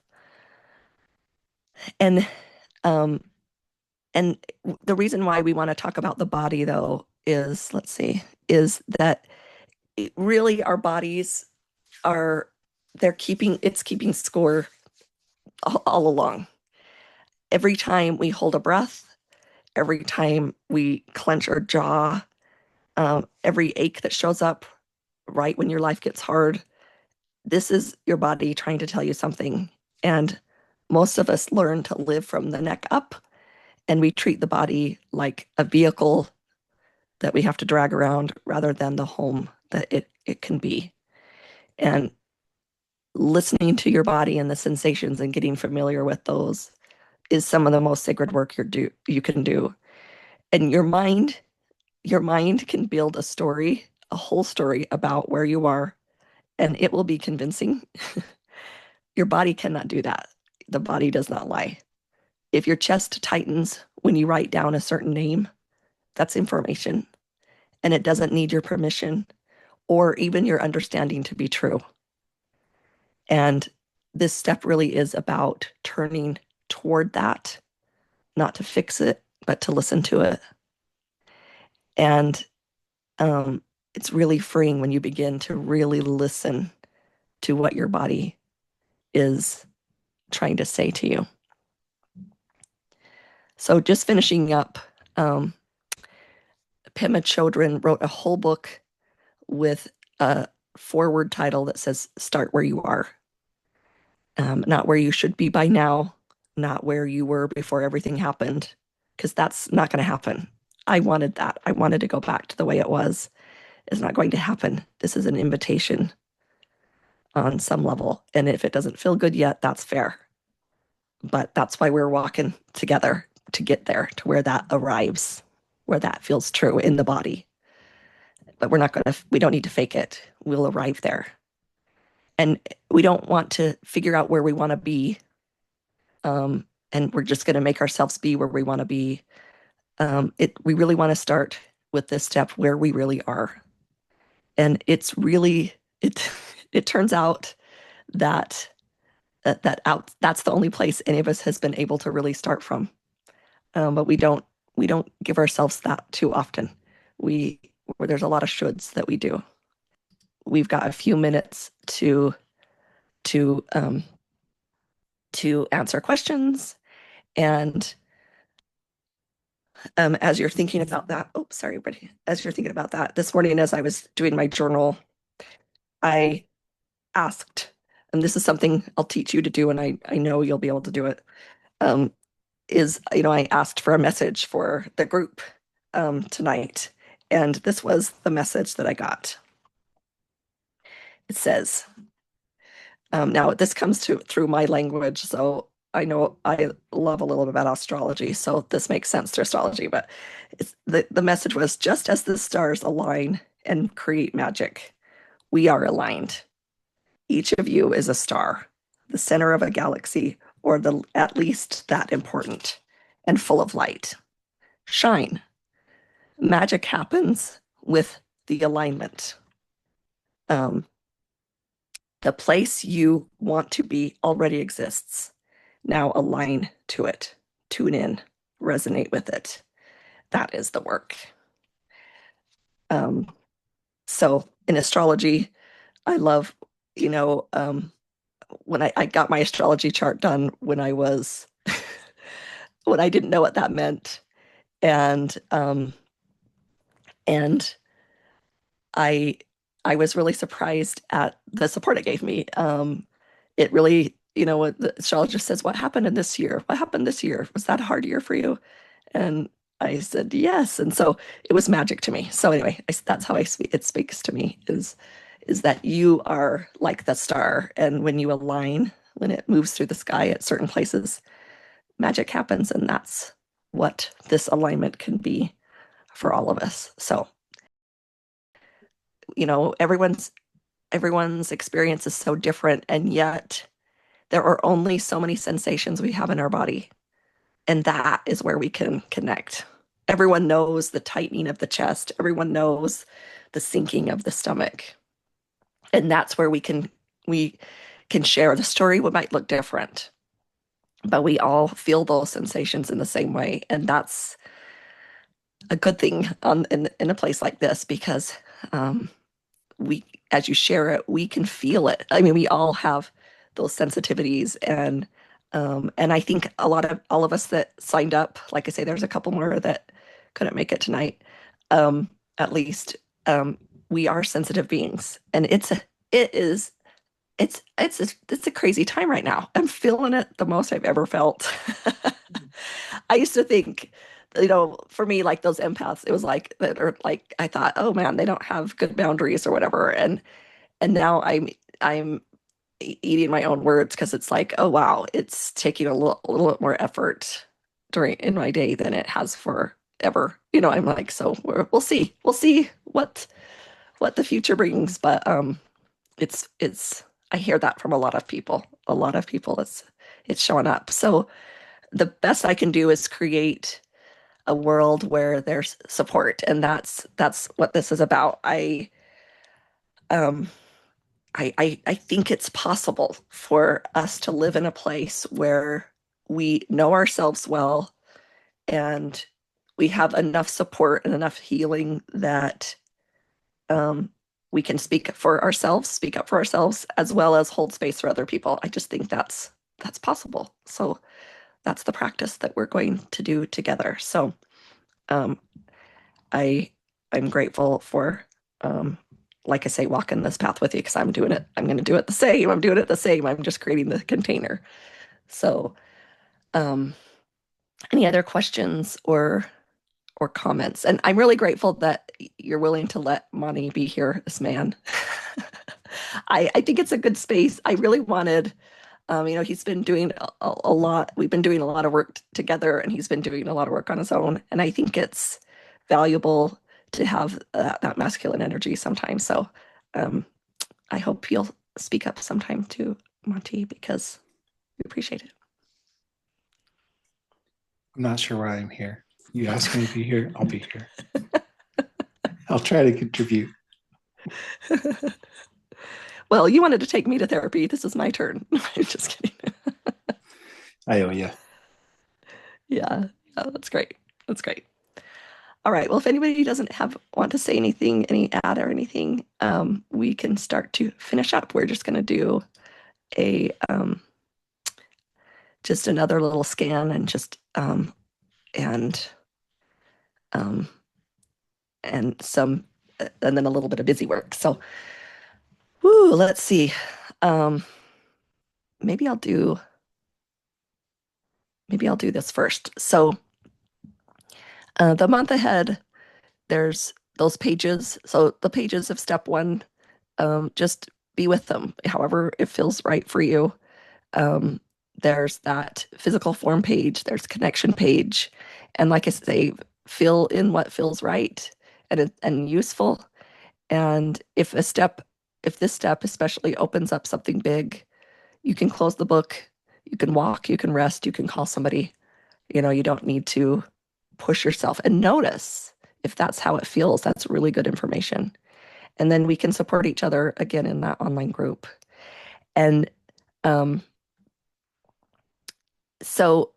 S1: And um, and the reason why we want to talk about the body, though, is let's see, is that really our bodies are it's keeping score all along. Every time we hold a breath, every time we clench our jaw, every ache that shows up right when your life gets hard, this is your body trying to tell you something. And most of us learn to live from the neck up, and we treat the body like a vehicle that we have to drag around rather than the home that it can be. And listening to your body and the sensations and getting familiar with those is some of the most sacred work you can do. And your mind can build a story, a whole story about where you are, and it will be convincing. Your body cannot do that. The body does not lie. If your chest tightens when you write down a certain name, that's information, and it doesn't need your permission or even your understanding to be true. And this step really is about turning toward that, not to fix it, but to listen to it. And it's really freeing when you begin to really listen to what your body is trying to say to you. So just finishing up, Pema Chodron wrote a whole book with a forward title that says Start Where You Are. Not where you should be by now, not where you were before everything happened, because that's not going to happen. I wanted that. I wanted to go back to the way it was. It's not going to happen. This is an invitation on some level. And if it doesn't feel good yet, that's fair. But that's why we're walking together to get there, to where that arrives, where that feels true in the body. But we don't need to fake it. We'll arrive there. And we don't want to figure out where we want to be. And we're just going to make ourselves be where we want to be. We really want to start with this step where we really are. And it turns out that that's the only place any of us has been able to really start from. But we don't give ourselves that too often. Where there's a lot of shoulds that we do. We've got a few minutes to answer questions, and as you're thinking about that, oh, sorry, buddy. As you're thinking about that, this morning as I was doing my journal, I asked, and this is something I'll teach you to do, and I know you'll be able to do it. I asked for a message for the group tonight, and this was the message that I got. It says, now this comes through my language, so I know I love a little bit about astrology, so this makes sense to astrology, but the message was, just as the stars align and create magic, we are aligned. Each of you is a star, the center of a galaxy, or at least that important, and full of light. Shine. Magic happens with the alignment. The place you want to be already exists. Now align to it. Tune in. resonate with it. That is the work. Um, so in astrology, I love, you know, when I got my astrology chart done when I was when I didn't know what that meant. And I I was really surprised at the support it gave me. It really, what the astrologist says, what happened in this year? What happened this year? Was that a hard year for you? And I said, yes. And so it was magic to me. So anyway, that's how it speaks to me is that you are like the star. And when you align, when it moves through the sky at certain places, magic happens. And that's what this alignment can be for all of us. So, everyone's experience is so different, and yet there are only so many sensations we have in our body, and that is where we can connect. Everyone knows the tightening of the chest, everyone knows the sinking of the stomach, and that's where we can share. The story might look different, but we all feel those sensations in the same way, and that's a good thing in a place like this, because um, we as you share it, we can feel it. I mean, we all have those sensitivities, and I think all of us that signed up, like I say, there's a couple more that couldn't make it tonight. At least we are sensitive beings, and it is it's a crazy time right now. I'm feeling it the most I've ever felt. I used to think, for me, like those empaths, it was like that, or like I thought, oh man, they don't have good boundaries or whatever. And now I'm eating my own words, because it's like, oh wow, it's taking a little bit more effort during in my day than it has forever. I'm like, so we'll see what the future brings. But it's I hear that from a lot of people. A lot of people, it's showing up. So the best I can do is create a world where there's support, and that's what this is about. Um I think it's possible for us to live in a place where we know ourselves well, and we have enough support and enough healing that um, we can speak up for ourselves, as well as hold space for other people. I just think that's possible. So that's the practice that we're going to do together. So um, I I'm grateful for um, like I say, walking this path with you, because I'm doing it. I'm going to do it the same. I'm doing it the same. I'm just creating the container. So, um, any other questions or comments? And I'm really grateful that you're willing to let Monty be here, this man. I think it's a good space. I really wanted, he's been doing a lot. We've been doing a lot of work together, and he's been doing a lot of work on his own. And I think it's valuable to have that masculine energy sometimes. So um, I hope you'll speak up sometime too, Monty, because we appreciate
S2: I'm not sure why I'm here. You asked me to be here, I'll be here. I'll try to contribute.
S1: it. Well, you wanted to take me to therapy. This is my turn. I'm just kidding.
S2: I owe you.
S1: Yeah, yeah, that's great. That's great. All right. Well, if anybody doesn't want to say anything, any add or anything, we can start to finish up. We're just going to do a just another little scan, and um, and some and then a little bit of busy work. So, let's see. Um, maybe I'll do this first. So, the month ahead, there's those pages. So the pages of step one, just be with them, however it feels right for you. Um, there's that physical form page, there's connection page, and like I say, fill in what feels right and useful. And if this step especially opens up something big, you can close the book, you can walk, you can rest, you can call somebody. You don't need to push yourself, and notice if that's how it feels. That's really good information. And then we can support each other again in that online group. And um, so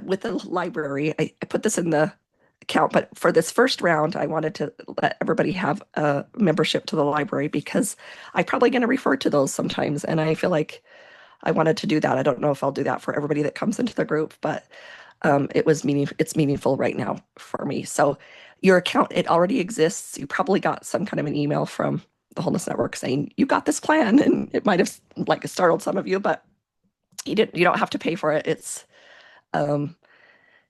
S1: with the library, I put this in the account, but for this first round, I wanted to let everybody have a membership to the library because I'm probably going to refer to those sometimes. And I feel like I wanted to do that. I don't know if I'll do that for everybody that comes into the group, but it's meaningful right now for me. So your account, it already exists. You probably got some kind of an email from the Wholeness Network saying you got this plan, and it might have like startled some of you, but you don't have to pay for it. Um,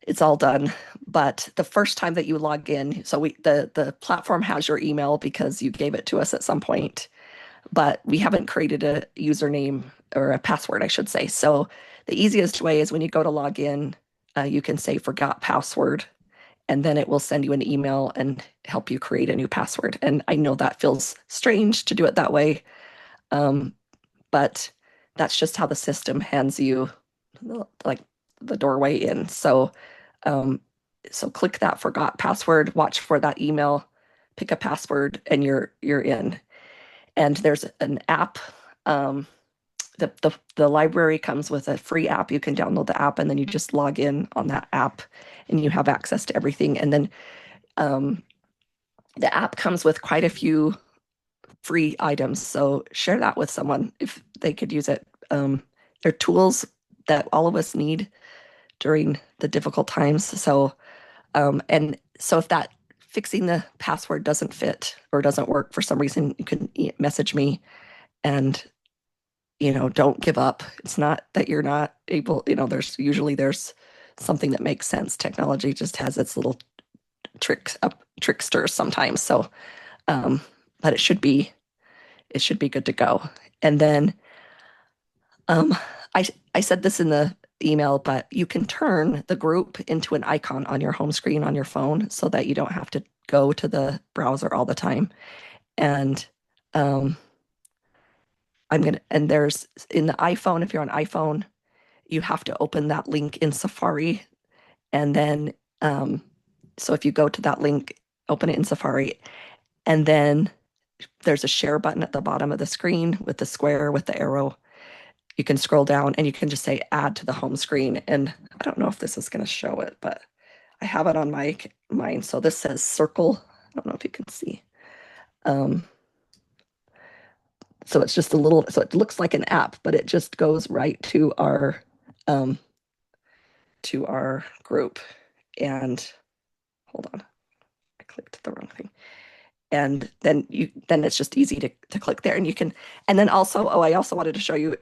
S1: it's all done. But the first time that you log in, so the platform has your email because you gave it to us at some point, but we haven't created a username or a password, I should say. So the easiest way is when you go to log in, you can say forgot password, and then it will send you an email and help you create a new password. And I know that feels strange to do it that way, um, but that's just how the system hands you like the doorway in. Um, so click that forgot password, watch for that email, pick a password, and you're in. And there's an app. Um, the library comes with a free app. You can download the app and then you just log in on that app and you have access to everything. And then um, the app comes with quite a few free items. So share that with someone if they could use it. They're tools that all of us need during the difficult times. And so if that fixing the password doesn't fit or doesn't work for some reason, you can message me and don't give up. It's not that you're not able, there's something that makes sense. Technology just has its little tricksters sometimes. Um, but it should be good to go. And then um, I I said this in the email, but you can turn the group into an icon on your home screen on your phone so that you don't have to go to the browser all the time. And um, there's in the iPhone, if you're on iPhone, you have to open that link in Safari. And then, so if you go to that link, open it in Safari, and then there's a share button at the bottom of the screen with the square with the arrow. You can scroll down and you can just say add to the home screen. And I don't know if this is going to show it, but I have it on mine. So this says circle. I don't know if you can see. Um, so it's just so it looks like an app, but it just goes right um, to our group. And hold on, I clicked the wrong thing. And then it's just easy to click there, and you can. And then also, I also wanted to show you.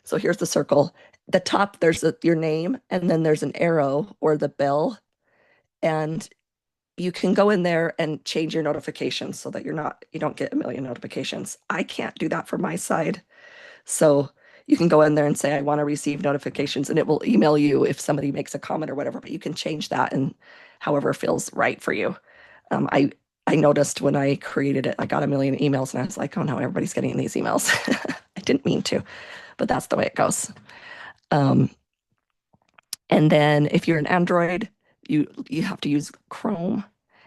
S1: So here's the circle. The top, there's your name, and then there's an arrow or the bell, and you can go in there and change your notifications so that you don't get a million notifications. I can't do that from my side. So you can go in there and say, I want to receive notifications, and it will email you if somebody makes a comment or whatever, but you can change that and however feels right for you. Um, I I noticed when I created it, I got a million emails and I was like, oh no, everybody's getting these emails. I didn't mean to, but that's the way it goes. Um, and then if you're an Android, you have to use Chrome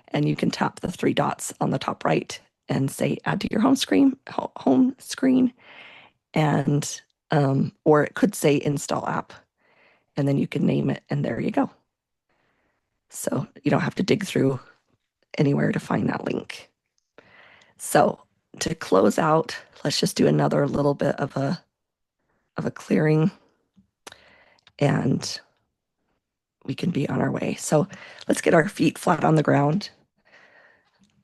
S1: and you can tap the three dots on the top right and say add to your home screen, and or it could say install app, and then you can name it and there you go. So you don't have to dig through anywhere to find that link. So to close out, let's just do another little bit of a clearing and we can be on our way. So let's get our feet flat on the ground.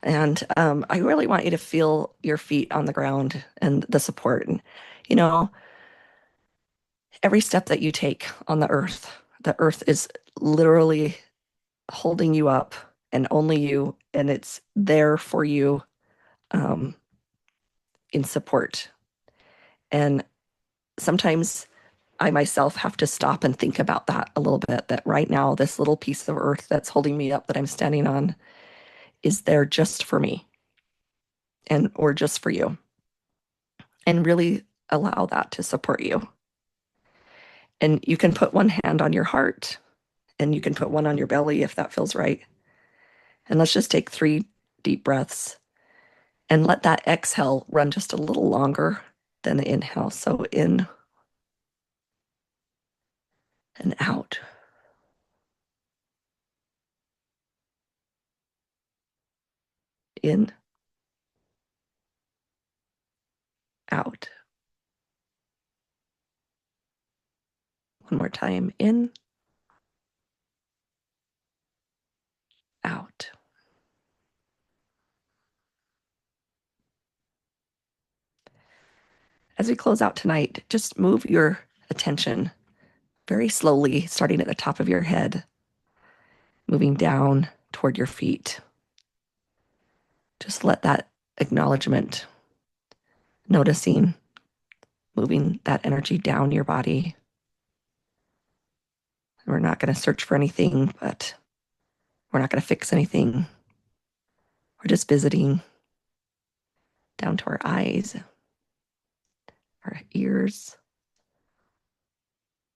S1: And I really want you to feel your feet on the ground and the support. And, you know, every step that you take on the earth is literally holding you up and only you, and it's there for you um, in support. And sometimes I myself have to stop and think about that a little bit, that right now, this little piece of earth that's holding me up that I'm standing on is there just for me or just for you. And really allow that to support you. And you can put one hand on your heart and you can put one on your belly if that feels right. And let's just take 3 deep breaths and let that exhale run just a little longer than the inhale. So in and out. In, out. One more time. In, out. As we close out tonight, just move your attention very slowly, starting at the top of your head, moving down toward your feet. Just let that acknowledgement, noticing, moving that energy down your body. We're not going to search for anything, but we're not going to fix anything. We're just visiting down to our eyes, our ears,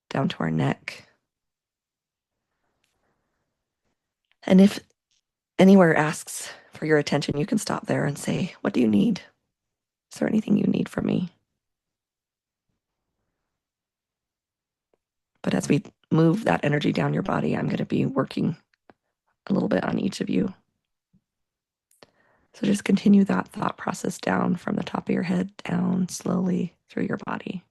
S1: down to our neck. And if anywhere asks for your attention, you can stop there and say, what do you need? Is there anything you need from me? But as we move that energy down your body, I'm going to be working a little bit on each of you. So just continue that thought process down from the top of your head, down slowly through your body.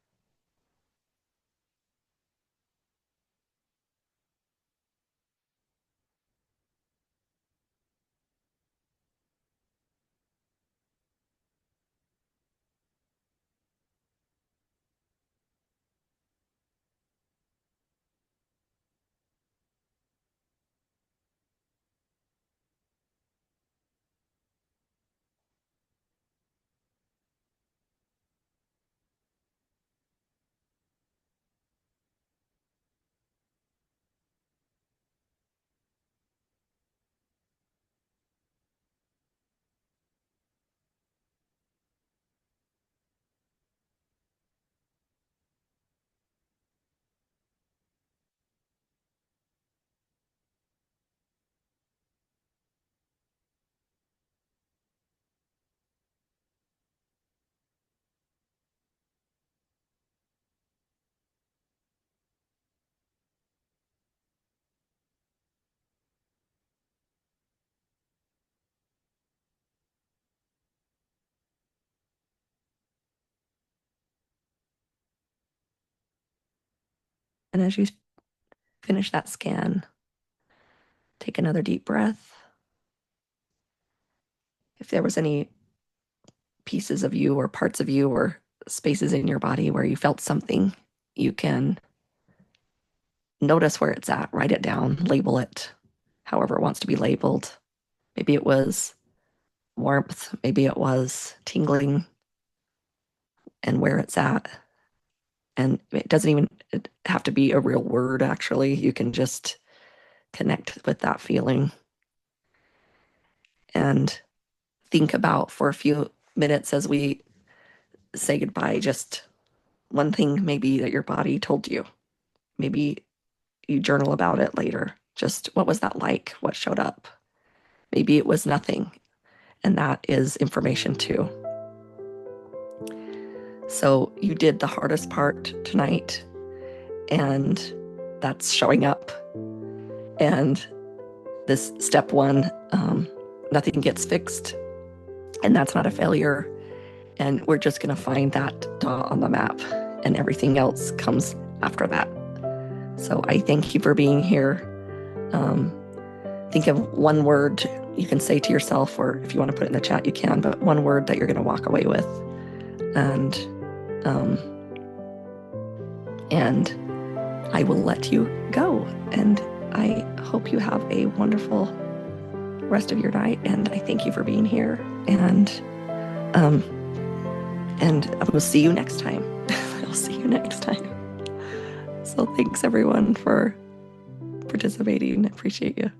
S1: And as you finish that scan, take another deep breath. If there was any pieces of you or parts of you or spaces in your body where you felt something, you can notice where it's at, write it down, label it however it wants to be labeled. Maybe it was warmth, maybe it was tingling, and where it's at. And it doesn't even have to be a real word, actually. You can just connect with that feeling and think about for a few minutes as we say goodbye, just one thing maybe that your body told you. Maybe you journal about it later. Just what was that like? What showed up? Maybe it was nothing. And that is information too. So you did the hardest part tonight, and that's showing up. And this step one, nothing gets fixed, and that's not a failure. And we're just going to find that dot on the map, and everything else comes after that. So I thank you for being here. Think of one word you can say to yourself, or if you want to put it in the chat, you can, but one word that you're going to walk away with. And I will let you go. And I hope you have a wonderful rest of your night. And I thank you for being here. And I will see you next time. I'll see you next time. So thanks everyone for participating. I appreciate you.